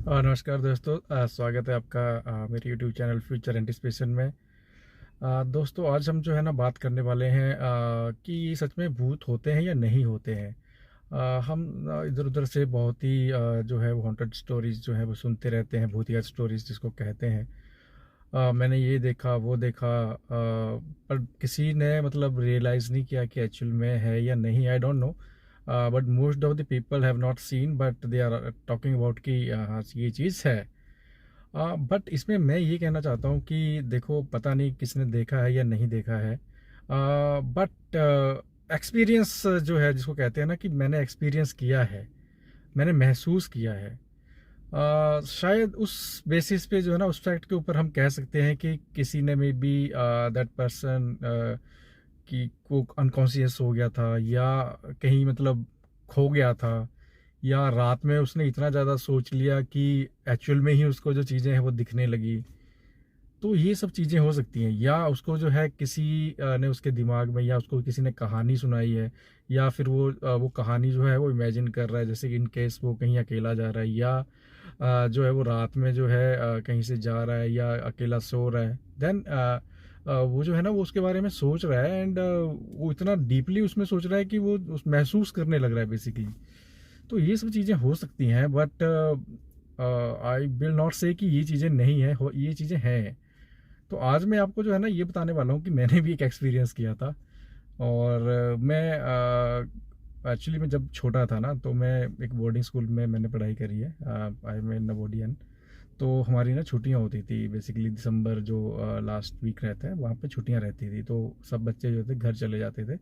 नमस्कार दोस्तों। स्वागत है आपका मेरे यूट्यूब चैनल फ्यूचर एंटिसिपेशन में। दोस्तों, आज हम जो है ना बात करने वाले हैं कि सच में भूत होते हैं या नहीं होते हैं। हम इधर उधर से बहुत ही जो है वो हॉन्टेड स्टोरीज जो है वो सुनते रहते हैं, भूतिया स्टोरीज जिसको कहते हैं। मैंने ये देखा वो देखा, पर किसी ने मतलब रियलाइज़ नहीं किया कि एक्चुअल में है या नहीं। I don't know, but most of the people have not seen, but they are talking about कि हाँ ये चीज़ है। बट इसमें मैं ये कहना चाहता हूँ कि देखो, पता नहीं किसने देखा है या नहीं देखा है, बट एक्सपीरियंस जो है जिसको कहते हैं ना कि मैंने एक्सपीरियंस किया है, मैंने महसूस किया है। शायद उस बेसिस पे जो है ना, उस फैक्ट के ऊपर हम कह सकते हैं कि किसी ने मे बी दैट पर्सन की को अनकॉन्शियस हो गया था, या कहीं मतलब खो गया था, या रात में उसने इतना ज़्यादा सोच लिया कि एक्चुअल में ही उसको जो चीज़ें हैं वो दिखने लगी। तो ये सब चीज़ें हो सकती हैं, या उसको जो है किसी ने उसके दिमाग में, या उसको किसी ने कहानी सुनाई है, या फिर वो कहानी जो है वो इमेजिन कर रहा है, जैसे कि इन केस वो कहीं अकेला जा रहा है, या जो है वो रात में जो है कहीं से जा रहा है या अकेला सो रहा है। देन वो जो है ना वो उसके बारे में सोच रहा है, एंड वो इतना डीपली उसमें सोच रहा है कि वो महसूस करने लग रहा है बेसिकली। तो ये सब चीज़ें हो सकती हैं, बट आई विल नॉट से कि ये चीज़ें नहीं है, ये चीज़ें हैं। तो आज मैं आपको जो है ना ये बताने वाला हूँ कि मैंने भी एक एक्सपीरियंस किया था। और मैं एक्चुअली मैं जब छोटा था ना, तो मैं एक बोर्डिंग स्कूल में मैंने पढ़ाई करी है। I am a Navodayan. तो हमारी ना छुट्टियाँ होती थी बेसिकली, दिसंबर जो लास्ट वीक रहता है वहाँ पे छुट्टियाँ रहती थी, तो सब बच्चे जो थे घर चले जाते थे।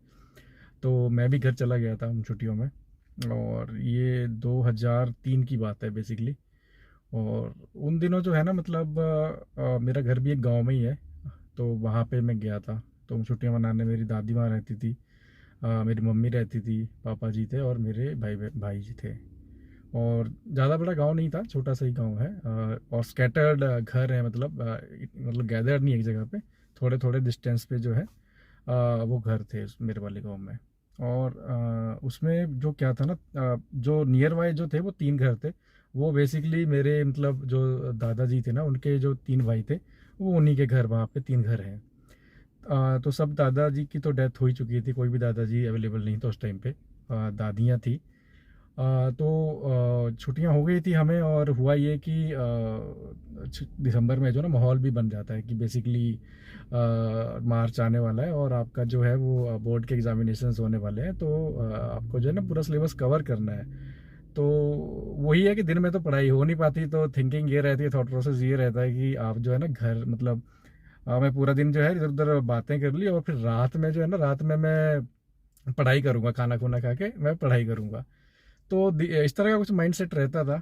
तो मैं भी घर चला गया था उन छुट्टियों में। और ये 2003 की बात है बेसिकली। और उन दिनों जो है ना मतलब मेरा घर भी एक गांव में ही है, तो वहाँ पे मैं गया था। तो छुट्टियाँ मनाने मेरी दादी वहाँ रहती थी, मेरी मम्मी रहती थी, पापा जी थे और मेरे भाई भाई जी थे। और ज़्यादा बड़ा गांव नहीं था, छोटा सा ही गांव है। और स्कैटर्ड घर है, मतलब गैदर्ड नहीं एक जगह पे, थोड़े थोड़े डिस्टेंस पे जो है वो घर थे मेरे वाले गांव में। और उसमें जो क्या था ना, जो नियर बाय जो थे वो 3 घर थे। वो बेसिकली मेरे मतलब जो दादाजी थे ना, उनके जो 3 भाई थे, वो उन्हीं के घर, वहाँ पे 3 घर हैं। तो सब दादाजी की तो डेथ हो ही चुकी थी, कोई भी दादाजी अवेलेबल नहीं था उस टाइम पे। दादियाँ थी। तो छुट्टियां हो गई थी हमें, और हुआ ये कि दिसंबर में जो ना माहौल भी बन जाता है कि बेसिकली मार्च आने वाला है और आपका जो है वो बोर्ड के एग्जामिनेशंस होने वाले हैं, तो आपको जो है ना पूरा सिलेबस कवर करना है। तो वही है कि दिन में तो पढ़ाई हो नहीं पाती, तो थिंकिंग ये रहती है, थॉट प्रोसेस ये रहता है कि आप जो है ना घर मतलब मैं पूरा दिन जो है इधर उधर बातें कर ली, और फिर रात में जो है ना, रात में मैं पढ़ाई करूंगा, खाना खुना खा के मैं पढ़ाई करूंगा। तो इस तरह का कुछ माइंडसेट रहता था।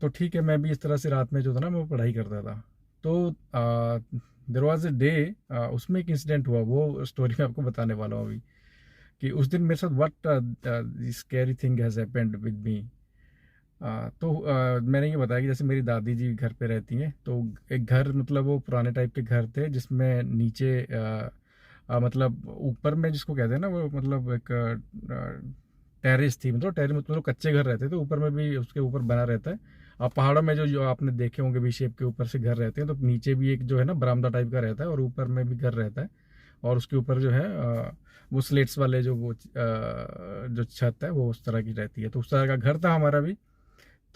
तो ठीक है, मैं भी इस तरह से रात में जो था ना मैं पढ़ाई करता था। तो देर वॉज ए डे, उसमें एक इंसिडेंट हुआ, वो स्टोरी मैं आपको बताने वाला हूँ अभी। कि उस दिन मेरे साथ what scary thing has happened with me. तो मैंने ये बताया कि जैसे मेरी दादी जी घर पे रहती हैं, तो एक घर मतलब वो पुराने टाइप के घर थे, जिसमें नीचे मतलब ऊपर में जिसको कहते हैं ना, वो मतलब एक टेरेस थी, मतलब टेरेस मतलब कच्चे घर रहते थे, ऊपर में भी उसके ऊपर बना रहता है। अब पहाड़ों में जो जो आपने देखे होंगे वी शेप के ऊपर से घर रहते हैं, तो नीचे भी एक जो है ना बरामदा टाइप का रहता है, और ऊपर में भी घर रहता है। और उसके ऊपर जो है वो स्लेट्स वाले जो वो जो छत है वो उस तरह की रहती है। तो उस तरह का घर था हमारा भी।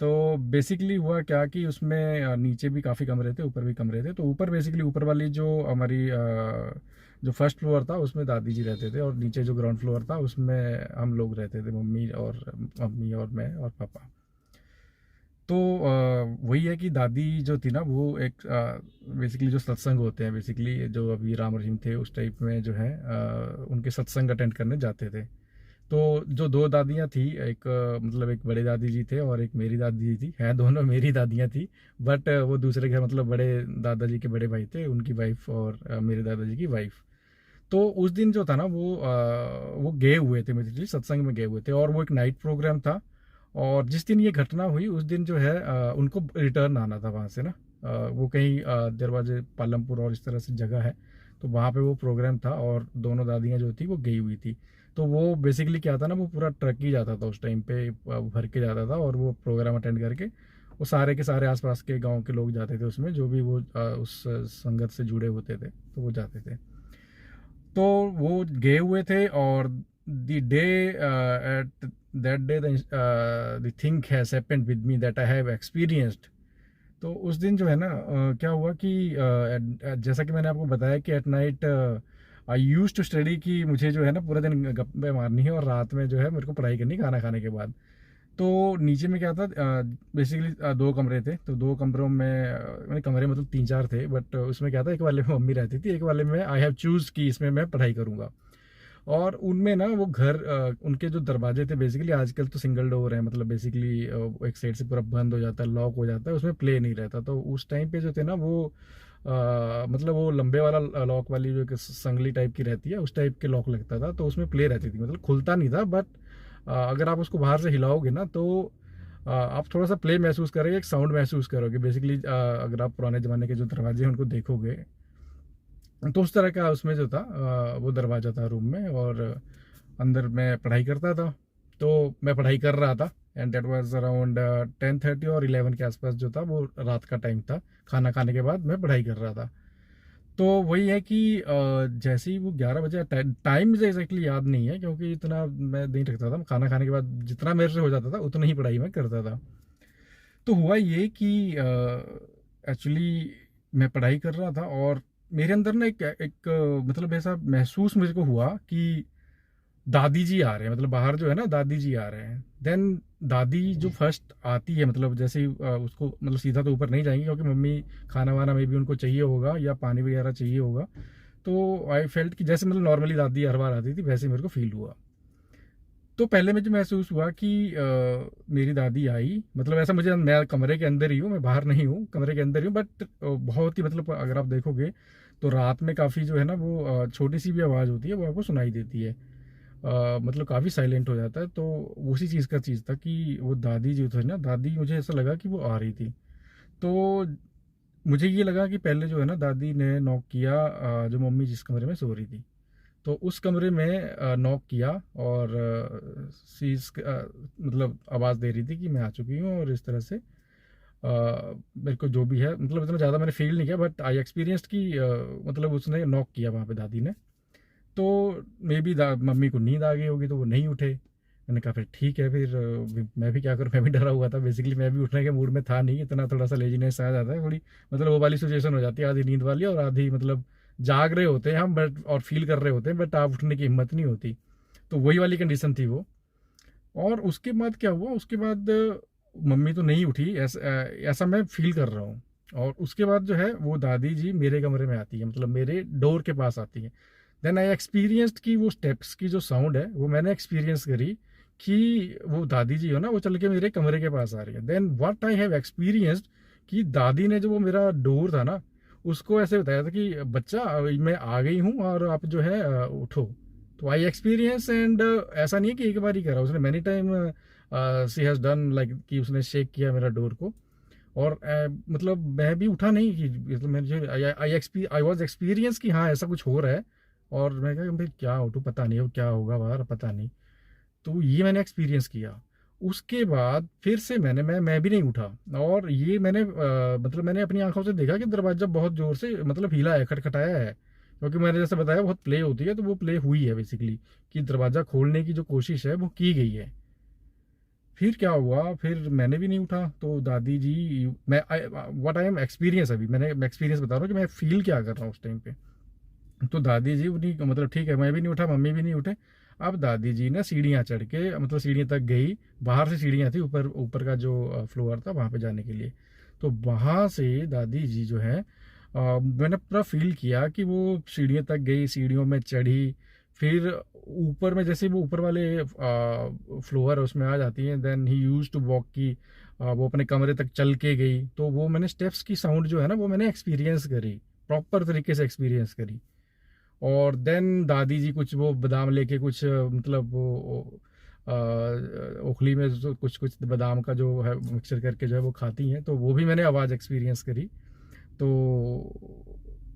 तो बेसिकली हुआ क्या कि उसमें नीचे भी काफ़ी कमरे थे, ऊपर भी कमरे थे। तो ऊपर बेसिकली ऊपर वाली जो हमारी जो फर्स्ट फ्लोर था उसमें दादी जी रहते थे, और नीचे जो ग्राउंड फ्लोर था उसमें हम लोग रहते थे, मम्मी और मैं और पापा। तो वही है कि दादी जो थी ना वो एक बेसिकली जो सत्संग होते हैं, बेसिकली जो अभी राम रहीम थे उस टाइप में जो है उनके सत्संग अटेंड करने जाते थे। तो जो 2 दादियाँ थी, एक मतलब एक बड़े दादी जी थे और एक मेरी दादी जी थी, हैं दोनों मेरी दादियाँ थी। बट वो दूसरे घर मतलब बड़े दादाजी के बड़े भाई थे, उनकी वाइफ और मेरे दादाजी की वाइफ। तो उस दिन जो था ना वो गए हुए थे, बेसिकली सत्संग में गए हुए थे, और वो एक नाइट प्रोग्राम था। और जिस दिन ये घटना हुई उस दिन जो है उनको रिटर्न आना था वहाँ से ना। वो कहीं दरवाजे पालमपुर और इस तरह से जगह है, तो वहाँ पे वो प्रोग्राम था, और दोनों दादियाँ जो थी वो गई हुई थी। तो वो बेसिकली क्या था ना, वो पूरा ट्रक ही जाता था उस टाइम पे, भर के जाता था, और वो प्रोग्राम अटेंड करके वो सारे के सारे आसपास के गांव के लोग जाते थे उसमें, जो भी वो उस संगत से जुड़े होते थे तो वो जाते थे। तो वो गए हुए थे, और the day at that day the thing has happened with me that I have experienced. तो उस दिन जो है ना, क्या हुआ कि जैसा कि मैंने आपको बताया कि at night I use to study, कि मुझे जो है ना पूरा दिन गप्पे मारनी है, और रात में जो है मेरे को पढ़ाई करनी खाना खाने के बाद। तो नीचे में क्या था, बेसिकली दो कमरे थे, तो दो कमरों में मैंने कमरे मतलब तीन चार थे, बट उसमें क्या था, एक वाले में मम्मी रहती थी, एक वाले में आई हैव चूज कि इसमें मैं पढ़ाई करूँगा। और उनमें ना वो घर, उनके जो दरवाजे थे, बेसिकली आजकल तो सिंगल डोर है, मतलब बेसिकली एक साइड से पूरा बंद हो जाता है, लॉक हो जाता है, उसमें प्ले नहीं रहता। तो उस टाइम पे जो थे ना वो मतलब वो लंबे वाला लॉक वाली जो एक संगली टाइप की रहती है, उस टाइप के लॉक लगता था, तो उसमें प्ले रहती थी, मतलब खुलता नहीं था, बट अगर आप उसको बाहर से हिलाओगे ना तो आप थोड़ा सा प्ले महसूस करोगे, एक साउंड महसूस करोगे बेसिकली। अगर आप पुराने ज़माने के जो दरवाजे हैं उनको देखोगे, तो उस तरह का उसमें जो था वो दरवाज़ा था रूम में, और अंदर मैं पढ़ाई करता था। तो मैं पढ़ाई कर रहा था, एंड डेट वाज अराउंड 10:30 और 11 के आसपास जो था, वो रात का टाइम था। खाना खाने के बाद मैं पढ़ाई कर रहा था। तो वही है कि जैसे ही वो 11 बजे, टाइम मुझे एग्जैक्टली याद नहीं है, क्योंकि इतना मैं नहीं रखता था। खाना खाने के बाद जितना मेरे से हो जाता था उतना ही पढ़ाई मैं करता था। तो हुआ ये कि एक्चुअली मैं पढ़ाई कर रहा था, और मेरे अंदर ना एक मतलब ऐसा महसूस मुझे को हुआ कि दादी जी आ रहे हैं, मतलब बाहर जो है ना दादी जी आ रहे हैं। देन दादी जो फर्स्ट आती है, मतलब जैसे ही उसको मतलब सीधा तो ऊपर नहीं जाएंगी, क्योंकि मम्मी खाना वाना में भी उनको चाहिए होगा या पानी वगैरह चाहिए होगा। तो आई फेल्ट कि जैसे मतलब नॉर्मली दादी हर बार आती थी, वैसे मेरे को फील हुआ। तो पहले मुझे महसूस हुआ कि मेरी दादी आई, मतलब ऐसा मुझे, मैं कमरे के अंदर ही हूँ, मैं बाहर नहीं हूँ, कमरे के अंदर ही हूँ, बट बहुत ही मतलब अगर आप देखोगे तो रात में काफ़ी जो है ना वो छोटी सी भी आवाज़ होती है वो आपको सुनाई देती है। मतलब काफ़ी साइलेंट हो जाता है। तो उसी चीज़ का चीज़ था कि वो दादी जो थी ना, दादी मुझे ऐसा लगा कि वो आ रही थी। तो मुझे ये लगा कि पहले जो है ना दादी ने नॉक किया, जो मम्मी जिस कमरे में सो रही थी, तो उस कमरे में नॉक किया, और शीज मतलब आवाज़ दे रही थी कि मैं आ चुकी हूँ, और इस तरह से मेरे को जो भी है, मतलब इतना ज़्यादा मैंने फील नहीं किया, बट आई एक्सपीरियंस्ड कि मतलब उसने नॉक किया वहाँ पे दादी ने। तो मे बी मम्मी को नींद आ गई होगी तो वो नहीं उठे। मैंने कहा फिर ठीक है, फिर मैं भी क्या करूँ, मैं भी डरा हुआ था, बेसिकली मैं भी उठने के मूड में था नहीं, इतना थोड़ा सा लेजीनेस आ जाता है थोड़ी, मतलब वो वाली सिचुएशन हो जाती है, आधी नींद वाली और आधी मतलब जाग रहे होते हैं हम, बट और फील कर रहे होते हैं, बट आप उठने की हिम्मत नहीं होती। तो वही वाली कंडीशन थी वो। और उसके बाद क्या हुआ, उसके बाद मम्मी तो नहीं उठी, ऐसा मैं फील कर रहा हूँ। और उसके बाद जो है वो दादी जी मेरे कमरे में आती है, मतलब मेरे डोर के पास आती है। देन आई एक्सपीरियंस्ड कि वो स्टेप्स की जो साउंड है वो मैंने एक्सपीरियंस करी, कि वो दादी जी हो ना वो चल के मेरे कमरे के पास आ रही है। Then what I have experienced कि दादी ने जो वो मेरा डोर था ना उसको ऐसे बताया था कि बच्चा मैं आ गई हूँ और आप जो है उठो। तो आई एक्सपीरियंस, एंड ऐसा नहीं है कि एक बार ही करा, उसने many time she has done like कि उसने शेक किया मेरा डोर को। और मतलब मैं भी उठा नहीं, कि मतलब मुझे आई वॉज एक्सपीरियंस कि हाँ ऐसा कुछ हो रहा है। और मैं कहा भाई क्या उठूँ, पता नहीं अब क्या होगा बाहर, पता नहीं। तो ये मैंने एक्सपीरियंस किया। उसके बाद फिर से मैं भी नहीं उठा। और ये मैंने मतलब मैंने अपनी आंखों से देखा कि दरवाजा बहुत जोर से मतलब हिला है, खटखटाया है, क्योंकि मैंने जैसे बताया बहुत प्ले होती है, तो वो प्ले हुई है बेसिकली, कि दरवाजा खोलने की जो कोशिश है वो की गई है। फिर क्या हुआ, फिर मैंने भी नहीं उठा, तो दादी जी, मैं व्हाट आई एम एक्सपीरियंस, अभी मैंने एक्सपीरियंस बता रहा हूँ कि मैं फील क्या कर रहा हूँ उस टाइम पे। तो दादी जी उन्हीं मतलब ठीक है, मैं भी नहीं उठा, मम्मी भी नहीं उठे। अब दादी जी ने सीढ़ियाँ चढ़ के मतलब सीढ़ियाँ तक गई, बाहर से सीढ़ियाँ थी, ऊपर ऊपर का जो फ्लोर था वहाँ पे जाने के लिए। तो वहाँ से दादी जी जो है मैंने पूरा फील किया कि वो सीढ़ियों तक गई, सीढ़ियों में चढ़ी, फिर ऊपर में जैसे वो ऊपर वाले फ्लोर है उसमें आ जाती हैं, then he use to walk की वो अपने कमरे तक चल के गई। तो वो मैंने स्टेप्स की साउंड जो है ना वो मैंने एक्सपीरियंस करी, प्रॉपर तरीके से एक्सपीरियंस करी। और देन दादी जी कुछ वो बादाम लेके कुछ मतलब वो ओखली में कुछ कुछ बादाम का जो है मिक्सर करके जो है वो खाती हैं, तो वो भी मैंने आवाज़ एक्सपीरियंस करी। तो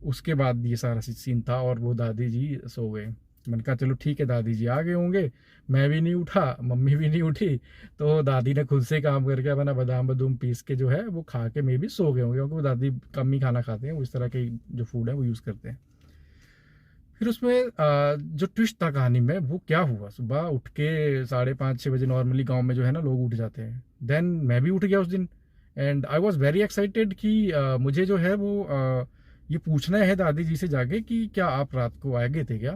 उसके बाद ये सारा सीन था और वो दादी जी सो गए। मैंने कहा चलो ठीक है, दादी जी आ गए होंगे, मैं भी नहीं उठा, मम्मी भी नहीं उठी, तो दादी ने खुद से काम करके अपना बादाम बदूम पीस के जो है वो खा के मे भी सो गए होंगे, क्योंकि वो दादी कम ही खाना खाते हैं, वो इस तरह के जो फूड है वो यूज़ करते हैं। फिर उसमें जो ट्विस्ट था कहानी में वो क्या हुआ, सुबह उठ के 5:30-6 बजे नॉर्मली गांव में जो है ना लोग उठ जाते हैं। देन मैं भी उठ गया उस दिन, and I was very excited कि मुझे जो है वो ये पूछना है दादी जी से जाके कि क्या आप रात को आए गए थे क्या,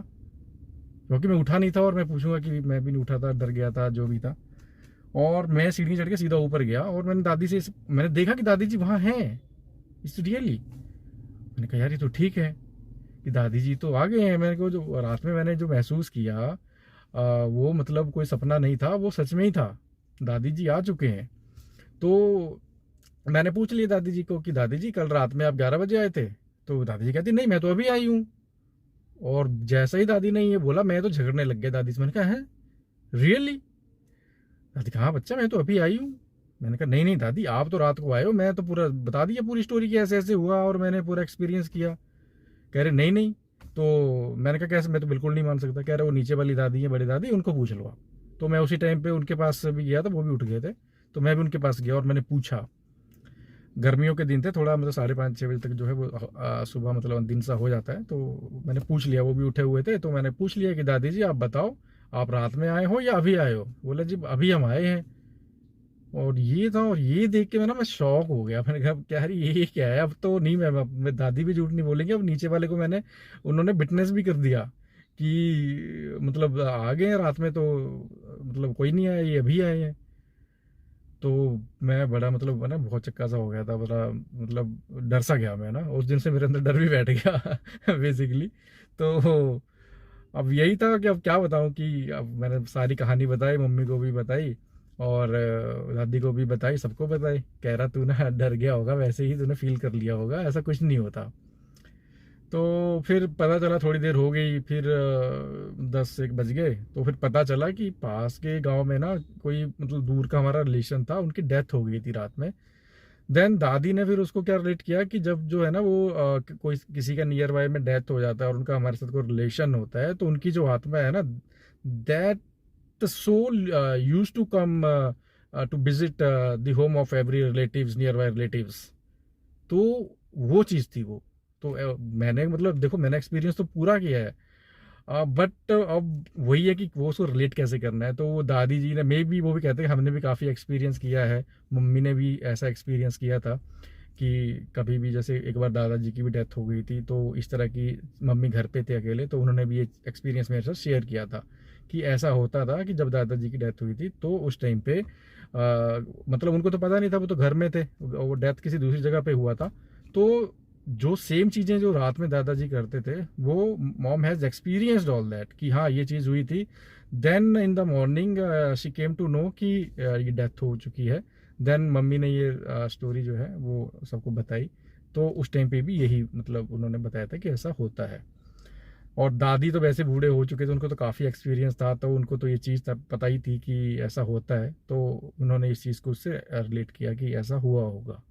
क्योंकि मैं उठा नहीं था और मैं पूछूंगा कि मैं भी नहीं उठा था, डर गया था, जो भी था। और मैं सीढ़ी चढ़ के सीधा ऊपर गया और मैंने दादी से मैंने देखा कि दादी जी वहाँ हैं, इट्स रियली। मैंने कहा यार ये तो ठीक है कि दादी जी तो आ गए हैं। मेरे को जो रात में मैंने जो महसूस किया वो मतलब कोई सपना नहीं था, वो सच में ही था, दादी जी आ चुके हैं। तो मैंने पूछ लिया दादी जी को कि दादी जी कल रात में आप 11 बजे आए थे, तो दादी जी कहती नहीं मैं तो अभी आई हूँ। और जैसा ही दादी ने ये बोला मैं तो झगड़ने लग गया दादी से। मैंने कहा है रियली? दादी कहा हाँ बच्चा मैं तो अभी आई हूँ। मैंने कहा नहीं नहीं दादी आप तो रात को आए हो, मैं तो पूरा बता दिया पूरी स्टोरी की ऐसे ऐसे हुआ और मैंने पूरा एक्सपीरियंस किया। कह रहे नहीं नहीं। तो मैंने कहा कैसे, मैं तो बिल्कुल नहीं मान सकता। कह रहे वो नीचे वाली दादी है, बड़ी दादी, उनको पूछ लो आप। तो मैं उसी टाइम पे उनके पास भी गया था, वो भी उठ गए थे, तो मैं भी उनके पास गया और मैंने पूछा। गर्मियों के दिन थे, थोड़ा मतलब 5:30-6 बजे तक जो है वो सुबह मतलब दिन सा हो जाता है, तो मैंने पूछ लिया, वो भी उठे हुए थे, तो मैंने पूछ लिया कि दादी जी आप बताओ आप रात में आए हो या अभी आए हो। बोले जी अभी हम आए हैं। और ये था, और ये देख के मैं शॉक हो गया। मैंने कहा क्या है ये क्या है, अब तो नहीं, मैं दादी भी झूठ नहीं बोलेंगे। अब नीचे वाले को उन्होंने विटनेस भी कर दिया कि मतलब आ गए हैं रात में, तो मतलब कोई नहीं आया, ये अभी आए हैं। तो मैं बड़ा मतलब ना बहुत चक्का सा हो गया था, बड़ा मतलब डर सा गया मैं ना, उस दिन से मेरे अंदर डर भी बैठ गया बेसिकली। तो अब यही था कि अब क्या बताऊं कि अब मैंने सारी कहानी बताई, मम्मी को भी बताई और दादी को भी बताई, सबको बताई। कह रहा तू ना डर गया होगा, वैसे ही तूने फील कर लिया होगा, ऐसा कुछ नहीं होता। तो फिर पता चला, थोड़ी देर हो गई, फिर 10-1 बज गए, तो फिर पता चला कि पास के गांव में ना कोई मतलब दूर का हमारा रिलेशन था, उनकी डेथ हो गई थी रात में। देन दादी ने फिर उसको क्या रिलेट किया कि जब जो है ना वो कोई किसी का नियर बाय में डेथ हो जाता है और उनका हमारे साथ कोई रिलेशन होता है, तो उनकी जो आत्मा है ना, that the soul use to come to visit the home of every relatives, near by relatives. तो वो चीज़ थी वो। तो मैंने मतलब देखो मैंने एक्सपीरियंस तो पूरा किया है, बट अब वही है कि वो उसको रिलेट कैसे करना है। तो वो दादी जी ने मे भी वो भी कहते हैं हमने भी काफ़ी एक्सपीरियंस किया है, मम्मी ने भी ऐसा एक्सपीरियंस किया था कि कभी भी जैसे एक बार दादाजी की भी डेथ हो गई थी, तो इस तरह की मम्मी घर पे थे अकेले, तो उन्होंने भी ये एक्सपीरियंस मेरे साथ शेयर किया था कि ऐसा होता था कि जब दादाजी की डेथ हुई थी तो उस टाइम पे मतलब उनको तो पता नहीं था, वो तो घर में थे, वो डेथ किसी दूसरी जगह पे हुआ था। तो जो सेम चीज़ें जो रात में दादाजी करते थे वो mom has experienced all that कि हाँ ये चीज़ हुई थी। Then in the morning she came to know कि ये डेथ हो चुकी है। देन मम्मी ने ये स्टोरी जो है वो सबको बताई। तो उस टाइम पे भी यही मतलब उन्होंने बताया था कि ऐसा होता है। और दादी तो वैसे बूढ़े हो चुके थे, उनको तो काफ़ी एक्सपीरियंस था, तो उनको तो ये चीज़ पता ही थी कि ऐसा होता है, तो उन्होंने इस चीज़ को उससे रिलेट किया कि ऐसा हुआ होगा।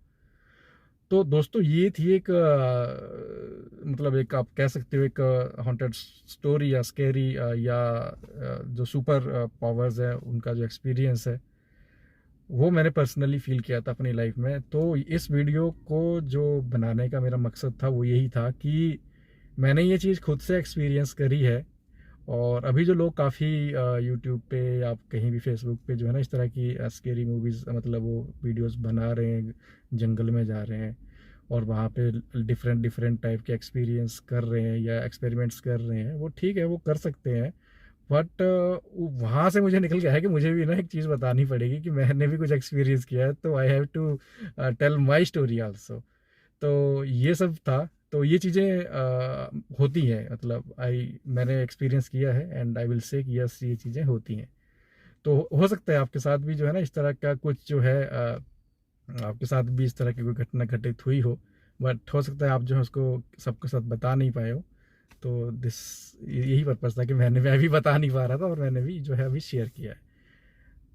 तो दोस्तों ये थी एक मतलब एक आप कह सकते हो एक हॉन्टेड स्टोरी या स्केरी या जो सुपर पावर्स है उनका जो एक्सपीरियंस है वो मैंने पर्सनली फील किया था अपनी लाइफ में। तो इस वीडियो को जो बनाने का मेरा मकसद था वो यही था कि मैंने ये चीज़ खुद से एक्सपीरियंस करी है। और अभी जो लोग काफ़ी यूट्यूब पे या कहीं भी फेसबुक पे जो है ना इस तरह की स्केरी मूवीज़ मतलब वो वीडियोस बना रहे हैं, जंगल में जा रहे हैं और वहाँ पे डिफरेंट डिफरेंट टाइप के एक्सपीरियंस कर रहे हैं या एक्सपेरिमेंट्स कर रहे हैं, वो ठीक है वो कर सकते हैं। बट वहाँ से मुझे निकल गया है कि मुझे भी ना एक चीज़ बतानी पड़ेगी कि मैंने भी कुछ एक्सपीरियंस किया है, तो I have to tell my story also. तो ये सब था। तो ये चीज़ें होती हैं, मतलब मैंने एक्सपीरियंस किया है एंड आई विल से कि यस ये चीज़ें होती हैं। तो हो सकता है आपके साथ भी जो है ना इस तरह का कुछ जो है आपके साथ भी इस तरह की कोई घटना घटित हुई हो, बट हो सकता है आप जो है उसको सबके साथ बता नहीं पाए हो। तो यही पर्पज़ था कि मैं भी बता नहीं पा रहा था और मैंने भी जो है अभी शेयर किया है।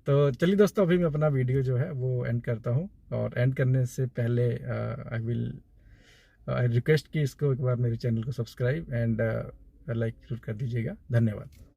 तो चलिए दोस्तों अभी मैं अपना वीडियो जो है वो एंड करता हूँ, और एंड करने से पहले आई रिक्वेस्ट कि इसको एक बार मेरे चैनल को सब्सक्राइब एंड लाइक जरूर कर दीजिएगा। धन्यवाद।